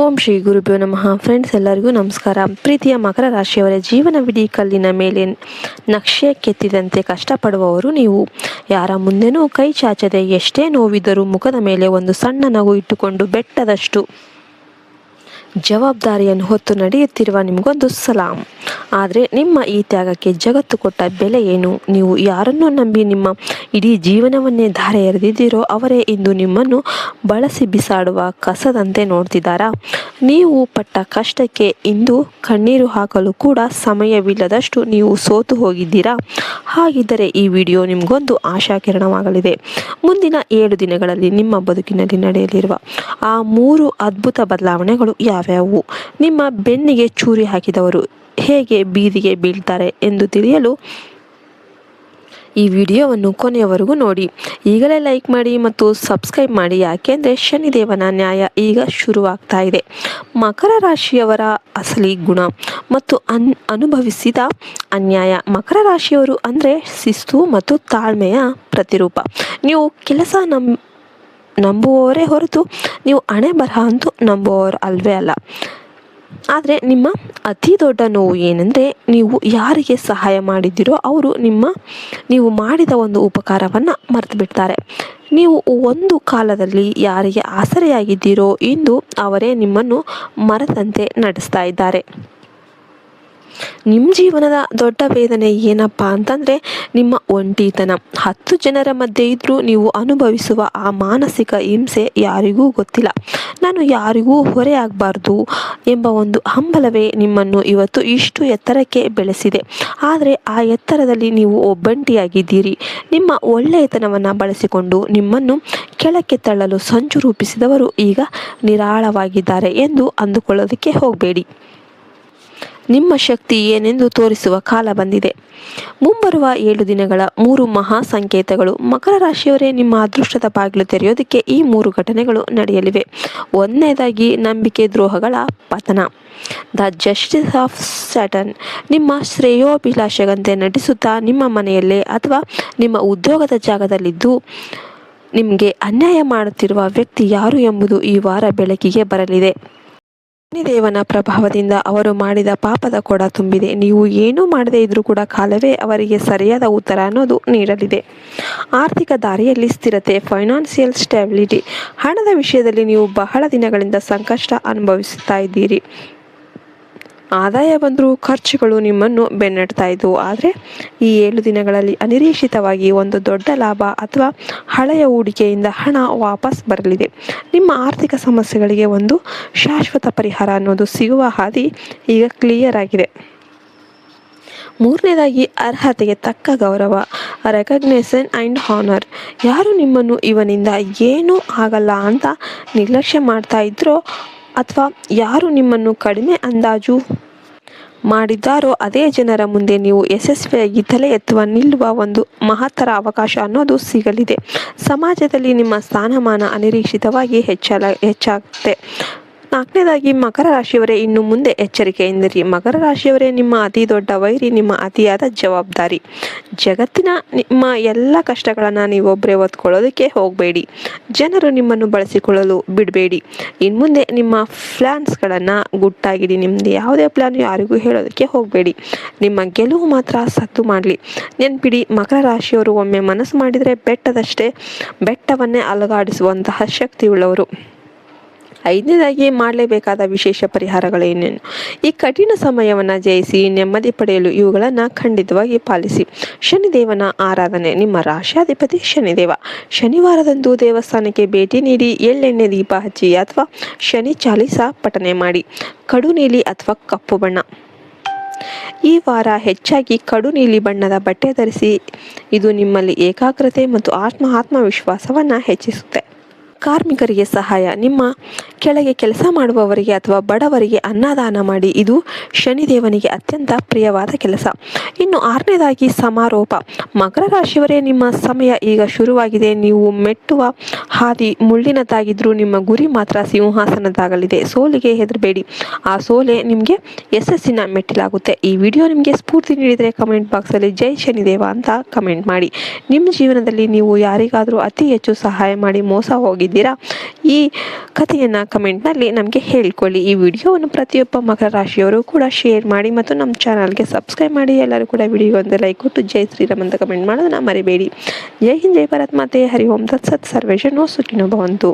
ಓಂ ಶ್ರೀ ಗುರುಭ್ಯೋ ನಮಃ. ಫ್ರೆಂಡ್ಸ್, ಎಲ್ಲರಿಗೂ ನಮಸ್ಕಾರ. ಪ್ರೀತಿಯ ಮಕರ ರಾಶಿಯವರ ಜೀವನವಿಡೀ ಕಲ್ಲಿನ ಮೇಲೆ ನಕ್ಷೆ ಕೆತ್ತಿದಂತೆ ಕಷ್ಟಪಡುವವರು ನೀವು. ಯಾರ ಮುಂದೆನೂ ಕೈ ಚಾಚದೆ ಎಷ್ಟೇ ನೋವಿದ್ದರೂ ಮುಖದ ಮೇಲೆ ಒಂದು ಸಣ್ಣ ನಗು ಇಟ್ಟುಕೊಂಡು ಬೆಟ್ಟದಷ್ಟು ಜವಾಬ್ದಾರಿಯನ್ನು ಹೊತ್ತು ನಡೆಯುತ್ತಿರುವ ನಿಮಗೊಂದು ಸಲಾಂ. ಆದರೆ ನಿಮ್ಮ ಈ ತ್ಯಾಗಕ್ಕೆ ಜಗತ್ತು ಕೊಟ್ಟ ಬೆಲೆ ಏನು? ನೀವು ಯಾರನ್ನು ನಂಬಿ ನಿಮ್ಮ ಇಡೀ ಜೀವನವನ್ನೇ ಧಾರೆ ಎರೆದಿದ್ದೀರೋ ಅವರೇ ಇಂದು ನಿಮ್ಮನ್ನು ಬಳಸಿ ಬಿಸಾಡುವ ಕಸದಂತೆ ನೋಡ್ತಿದ್ದಾರಾ? ನೀವು ಪಟ್ಟ ಕಷ್ಟಕ್ಕೆ ಇಂದು ಕಣ್ಣೀರು ಹಾಕಲು ಕೂಡ ಸಮಯವಿಲ್ಲದಷ್ಟು ನೀವು ಸೋತು ಹೋಗಿದ್ದೀರಾ? ಹಾಗಿದ್ದರೆ ಈ ವಿಡಿಯೋ ನಿಮಗೊಂದು ಆಶಾಕಿರಣವಾಗಲಿದೆ. ಮುಂದಿನ 7 ದಿನಗಳಲ್ಲಿ ನಿಮ್ಮ ಬದುಕಿನಲ್ಲಿ ನಡೆಯಲಿರುವ ಆ 3 ಅದ್ಭುತ ಬದಲಾವಣೆಗಳು ಯಾವ್ಯಾವು? ನಿಮ್ಮ ಬೆನ್ನಿಗೆ ಚೂರಿ ಹಾಕಿದವರು ಹೇಗೆ ಬೀದಿಗೆ ಬೀಳ್ತಾರೆ ಎಂದು ತಿಳಿಯಲು ಈ ವಿಡಿಯೋವನ್ನು ಕೊನೆಯವರೆಗೂ ನೋಡಿ. ಈಗಲೇ ಲೈಕ್ ಮಾಡಿ ಮತ್ತು ಸಬ್ಸ್ಕ್ರೈಬ್ ಮಾಡಿ, ಯಾಕೆಂದರೆ ಶನಿದೇವನ ನ್ಯಾಯ ಈಗ ಶುರುವಾಗ್ತಾ ಇದೆ. ಮಕರ ರಾಶಿಯವರ ಅಸಲಿ ಗುಣ ಮತ್ತು ಅನುಭವಿಸಿದ ಅನ್ಯಾಯ. ಮಕರ ರಾಶಿಯವರು ಅಂದರೆ ಶಿಸ್ತು ಮತ್ತು ತಾಳ್ಮೆಯ ಪ್ರತಿರೂಪ. ನೀವು ಕೆಲಸ ನಂಬುವವರೇ ಹೊರತು ನೀವು ಹಣೆ ಬರಹ ಅಂತೂ ನಂಬುವವರು ಅಲ್ವೇ ಅಲ್ಲ. ಆದರೆ ನಿಮ್ಮ ಅತಿ ದೊಡ್ಡ ನೋವು ಏನೆಂದರೆ, ನೀವು ಯಾರಿಗೆ ಸಹಾಯ ಮಾಡಿದ್ದೀರೋ ಅವರು ನೀವು ಮಾಡಿದ ಒಂದು ಉಪಕಾರವನ್ನು ಮರೆತು ಬಿಡ್ತಾರೆ. ನೀವು ಒಂದು ಕಾಲದಲ್ಲಿ ಯಾರಿಗೆ ಆಸರೆಯಾಗಿದ್ದೀರೋ ಇಂದು ಅವರೇ ನಿಮ್ಮನ್ನು ಮರೆತಂತೆ ನಡೆಸ್ತಾ ಇದ್ದಾರೆ. ನಿಮ್ಮ ಜೀವನದ ದೊಡ್ಡ ವೇದನೆ ಏನಪ್ಪ ಅಂತಂದರೆ ನಿಮ್ಮ ಒಂಟಿತನ. 10 ಜನರ ಮಧ್ಯೆ ಇದ್ದರೂ ನೀವು ಅನುಭವಿಸುವ ಆ ಮಾನಸಿಕ ಹಿಂಸೆ ಯಾರಿಗೂ ಗೊತ್ತಿಲ್ಲ. ನಾನು ಯಾರಿಗೂ ಹೊರೆಯಾಗಬಾರ್ದು ಎಂಬ ಒಂದು ಹಂಬಲವೇ ನಿಮ್ಮನ್ನು ಇವತ್ತು ಇಷ್ಟು ಎತ್ತರಕ್ಕೆ ಬೆಳೆಸಿದೆ. ಆದರೆ ಆ ಎತ್ತರದಲ್ಲಿ ನೀವು ಒಬ್ಬಂಟಿಯಾಗಿದ್ದೀರಿ. ನಿಮ್ಮ ಒಳ್ಳೆಯತನವನ್ನು ಬಳಸಿಕೊಂಡು ನಿಮ್ಮನ್ನು ಕೆಳಕ್ಕೆ ತಳ್ಳಲು ಸಂಚು ರೂಪಿಸಿದವರು ಈಗ ನಿರಾಳವಾಗಿದ್ದಾರೆ ಎಂದು ಅಂದುಕೊಳ್ಳೋದಕ್ಕೆ ಹೋಗಬೇಡಿ. ನಿಮ್ಮ ಶಕ್ತಿ ಏನೆಂದು ತೋರಿಸುವ ಕಾಲ ಬಂದಿದೆ. ಮುಂಬರುವ 7 ದಿನಗಳ 3 ಮಹಾ ಸಂಕೇತಗಳು. ಮಕರ ರಾಶಿಯವರೇ, ನಿಮ್ಮ ಅದೃಷ್ಟದ ಬಾಗಿಲು ತೆರೆಯೋದಕ್ಕೆ ಈ 3 ಘಟನೆಗಳು ನಡೆಯಲಿವೆ. 1ನೇದಾಗಿ ನಂಬಿಕೆ ದ್ರೋಹಗಳ ಪತನ. The justice of Saturn. ನಿಮ್ಮ ಶ್ರೇಯೋಭಿಲಾಷೆಗಂತೆ ನಟಿಸುತ್ತಾ ನಿಮ್ಮ ಮನೆಯಲ್ಲೇ ಅಥವಾ ನಿಮ್ಮ ಉದ್ಯೋಗದ ಜಾಗದಲ್ಲಿದ್ದು ನಿಮಗೆ ಅನ್ಯಾಯ ಮಾಡುತ್ತಿರುವ ವ್ಯಕ್ತಿ ಯಾರು ಎಂಬುದು ಈ ವಾರ ಬೆಳಕಿಗೆ ಬರಲಿದೆ. ಶನಿದೇವನ ಪ್ರಭಾವದಿಂದ ಅವರು ಮಾಡಿದ ಪಾಪದ ಕೊಡ ತುಂಬಿದೆ. ನೀವು ಏನೂ ಮಾಡದೇ ಇದ್ರೂ ಕೂಡ ಕಾಲವೇ ಅವರಿಗೆ ಸರಿಯಾದ ಉತ್ತರ ಅನ್ನೋದು ನೀಡಲಿದೆ. ಆರ್ಥಿಕ ದಾರಿಯಲ್ಲಿ ಸ್ಥಿರತೆ. Financial stability. ಹಣದ ವಿಷಯದಲ್ಲಿ ನೀವು ಬಹಳ ದಿನಗಳಿಂದ ಸಂಕಷ್ಟ ಅನುಭವಿಸುತ್ತಾ ಇದ್ದೀರಿ. ಆದಾಯ ಬಂದರೂ ಖರ್ಚುಗಳು ನಿಮ್ಮನ್ನು ಬೆನ್ನಟ್ತಾ ಇದ್ದವು. ಆದರೆ ಈ 7 ದಿನಗಳಲ್ಲಿ ಅನಿರೀಕ್ಷಿತವಾಗಿ ಒಂದು ದೊಡ್ಡ ಲಾಭ ಅಥವಾ ಹಳೆಯ ಹೂಡಿಕೆಯಿಂದ ಹಣ ವಾಪಸ್ ಬರಲಿದೆ. ನಿಮ್ಮ ಆರ್ಥಿಕ ಸಮಸ್ಯೆಗಳಿಗೆ ಒಂದು ಶಾಶ್ವತ ಪರಿಹಾರ ಅನ್ನೋದು ಸಿಗುವ ಹಾದಿ ಈಗ ಕ್ಲಿಯರ್ ಆಗಿದೆ. 3ನೇದಾಗಿ ಅರ್ಹತೆಗೆ ತಕ್ಕ ಗೌರವ. Recognition and honour. ಯಾರು ನಿಮ್ಮನ್ನು ಇವನಿಂದ ಏನೂ ಆಗಲ್ಲ ಅಂತ ನಿರ್ಲಕ್ಷ್ಯ ಮಾಡ್ತಾ ಇದ್ರೋ ಅಥವಾ ಯಾರು ನಿಮ್ಮನ್ನು ಕಡಿಮೆ ಅಂದಾಜು ಮಾಡಿದ್ದಾರೋ ಅದೇ ಜನರ ಮುಂದೆ ನೀವು ಯಶಸ್ವಿಯಾಗಿ ತಲೆ ಎತ್ತುವ ನಿಲ್ಲುವ ಒಂದು ಮಹತ್ತರ ಅವಕಾಶ ಅನ್ನೋದು ಸಿಗಲಿದೆ. ಸಮಾಜದಲ್ಲಿ ನಿಮ್ಮ ಸ್ಥಾನಮಾನ ಅನಿರೀಕ್ಷಿತವಾಗಿ ಹೆಚ್ಚಾಗುತ್ತೆ. 4ನೇದಾಗಿ ಮಕರ ರಾಶಿಯವರೇ, ಇನ್ನು ಮುಂದೆ ಎಚ್ಚರಿಕೆಯಿಂದಿರಿ. ಮಕರ ರಾಶಿಯವರೇ, ನಿಮ್ಮ ಅತಿ ದೊಡ್ಡ ವೈರಿ ನಿಮ್ಮ ಅತಿಯಾದ ಜವಾಬ್ದಾರಿ. ಜಗತ್ತಿನ ನಿಮ್ಮ ಎಲ್ಲ ಕಷ್ಟಗಳನ್ನು ನೀವೊಬ್ಬರೇ ಹೊತ್ಕೊಳ್ಳೋದಕ್ಕೆ ಹೋಗಬೇಡಿ. ಜನರು ನಿಮ್ಮನ್ನು ಬಳಸಿಕೊಳ್ಳಲು ಬಿಡಬೇಡಿ. ಇನ್ನು ಮುಂದೆ ನಿಮ್ಮ ಪ್ಲ್ಯಾನ್ಸ್ಗಳನ್ನು ಗುಟ್ಟಾಗಿಡಿ. ನಿಮ್ಮದು ಯಾವುದೇ ಪ್ಲ್ಯಾನ್ ಯಾರಿಗೂ ಹೇಳೋದಕ್ಕೆ ಹೋಗಬೇಡಿ. ನಿಮ್ಮ ಗೆಲುವು ಮಾತ್ರ ಸದ್ದು ಮಾಡಲಿ. ನೆನ್ಪಿಡಿ, ಮಕರ ರಾಶಿಯವರು ಒಮ್ಮೆ ಮನಸ್ಸು ಮಾಡಿದರೆ ಬೆಟ್ಟವನ್ನೇ ಅಲುಗಾಡಿಸುವಂತಹ ಶಕ್ತಿಯುಳ್ಳವರು. 5ನೇದಾಗಿ ಮಾಡಲೇಬೇಕಾದ ವಿಶೇಷ ಪರಿಹಾರಗಳೇನೇನು? ಈ ಕಠಿಣ ಸಮಯವನ್ನು ಜಯಿಸಿ ನೆಮ್ಮದಿ ಪಡೆಯಲು ಇವುಗಳನ್ನು ಖಂಡಿತವಾಗಿ ಪಾಲಿಸಿ. ಶನಿದೇವನ ಆರಾಧನೆ. ನಿಮ್ಮ ರಾಶಿಯಾಧಿಪತಿ ಶನಿದೇವ. ಶನಿವಾರದಂದು ದೇವಸ್ಥಾನಕ್ಕೆ ಭೇಟಿ ನೀಡಿ ಎಳ್ಳೆಣ್ಣೆ ದೀಪ ಹಚ್ಚಿ ಅಥವಾ ಶನಿ ಚಾಲಿಸ ಪಠನೆ ಮಾಡಿ. ಕಡು ನೀಲಿ ಅಥವಾ ಕಪ್ಪು ಬಣ್ಣ. ಈ ವಾರ ಹೆಚ್ಚಾಗಿ ಕಡು ನೀಲಿ ಬಣ್ಣದ ಬಟ್ಟೆ ಧರಿಸಿ. ಇದು ನಿಮ್ಮಲ್ಲಿ ಏಕಾಗ್ರತೆ ಮತ್ತು ಆತ್ಮವಿಶ್ವಾಸವನ್ನು ಹೆಚ್ಚಿಸುತ್ತೆ. ಕಾರ್ಮಿಕರಿಗೆ ಸಹಾಯ. ನಿಮ್ಮ ಕೆಳಗೆ ಕೆಲಸ ಮಾಡುವವರಿಗೆ ಅಥವಾ ಬಡವರಿಗೆ ಅನ್ನದಾನ ಮಾಡಿ. ಇದು ಶನಿದೇವನಿಗೆ ಅತ್ಯಂತ ಪ್ರಿಯವಾದ ಕೆಲಸ. ಇನ್ನು 6ನೇದಾಗಿ ಸಮಾರೋಪ. ಮಕರ ರಾಶಿಯವರೇ, ನಿಮ್ಮ ಸಮಯ ಈಗ ಶುರುವಾಗಿದೆ. ನೀವು ಮೆಟ್ಟುವ ಹಾದಿ ಮುಳ್ಳಿನದಾಗಿದ್ದರೂ ನಿಮ್ಮ ಗುರಿ ಮಾತ್ರ ಸಿಂಹಾಸನದಾಗಲಿದೆ. ಸೋಲಿಗೆ ಹೆದರಬೇಡಿ. ಆ ಸೋಲೆ ನಿಮಗೆ ಯಶಸ್ಸಿನ ಮೆಟ್ಟಿಲಾಗುತ್ತೆ. ಈ ವಿಡಿಯೋ ನಿಮಗೆ ಸ್ಫೂರ್ತಿ ನೀಡಿದರೆ ಕಮೆಂಟ್ ಬಾಕ್ಸಲ್ಲಿ ಜೈ ಶನಿದೇವ ಅಂತ ಕಮೆಂಟ್ ಮಾಡಿ. ನಿಮ್ಮ ಜೀವನದಲ್ಲಿ ನೀವು ಯಾರಿಗಾದರೂ ಅತಿ ಹೆಚ್ಚು ಸಹಾಯ ಮಾಡಿ ಮೋಸ ಹೋಗಿ ಅಂದ್ಕೊಂಡಿದ್ದೀರಾ? ಈ ಕಥೆಯನ್ನು ಕಮೆಂಟ್ನಲ್ಲಿ ನಮಗೆ ಹೇಳ್ಕೊಳ್ಳಿ. ಈ ವಿಡಿಯೋವನ್ನು ಪ್ರತಿಯೊಬ್ಬ ಮಕರ ರಾಶಿಯವರು ಕೂಡ ಶೇರ್ ಮಾಡಿ ಮತ್ತು ನಮ್ಮ ಚಾನಲ್ಗೆ ಸಬ್ಸ್ಕ್ರೈಬ್ ಮಾಡಿ. ಎಲ್ಲರೂ ಕೂಡ ವಿಡಿಯೋ ಒಂದು ಲೈಕ್ ಕೊಟ್ಟು ಜೈ ಶ್ರೀರಾಮ್ ಅಂತ ಕಮೆಂಟ್ ಮಾಡೋದನ್ನ ಮರಿಬೇಡಿ. ಜೈ ಹಿಂದ್, ಜೈ ಭಾರತ್ ಮಾತೆ, ಹರಿ ಓಂ ತತ್ಸತ್, ಸರ್ವೇ ಜನ ಸುಖಿನೋ ಭವಂತು.